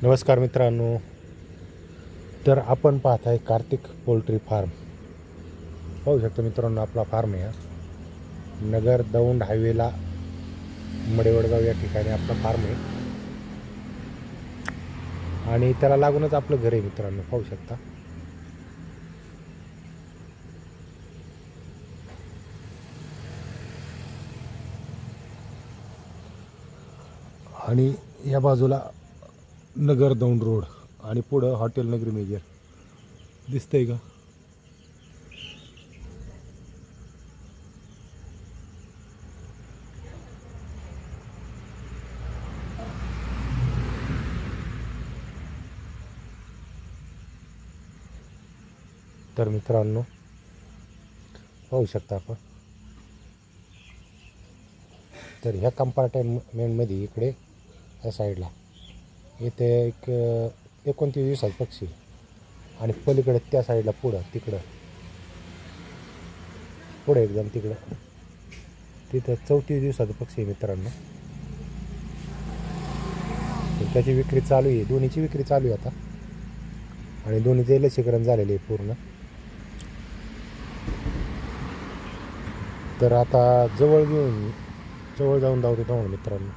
नमस्कार मित्रांनो, तर आपण पाहत आहे कार्तिक पोल्ट्री फार्म. पाहू शकतो मित्रांनो, आपला फार्म आहे. नगर दौंड हायवेला मडेवडगाव या ठिकाणी आपला फार्म आहे आणि त्याला लागूनच आपलं घर आहे मित्रांनो. पाहू शकता. आणि या बाजूला नगर दौंड रोड आणि पुढं हॉटेल नगरी मेजर दिसतंय का. तर मित्रांनो पाहू शकता आपण. तर ह्या कंपार्टमेंटमध्ये इकडे या साईडला इथे एक 29 दिवसाचा पक्षी आणि पलीकडे त्या साईडला तिकडं पुढे एकदम तिकडं तिथं 34 दिवसाचा पक्षी आहे मित्रांनो. तर त्याची विक्री चालू आहे, दोन्हीची विक्री चालू आहे आता आणि दोन्हीचे लसीकरण झालेले आहे पूर्ण. तर आता जवळ जाऊन दाखवतो तुम्हाला मित्रांनो.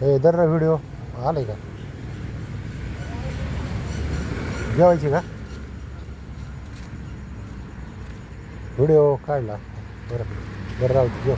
हे दर व्हिडिओ आले का जेवायची का व्हिडिओ काढला. बरं राहू दे.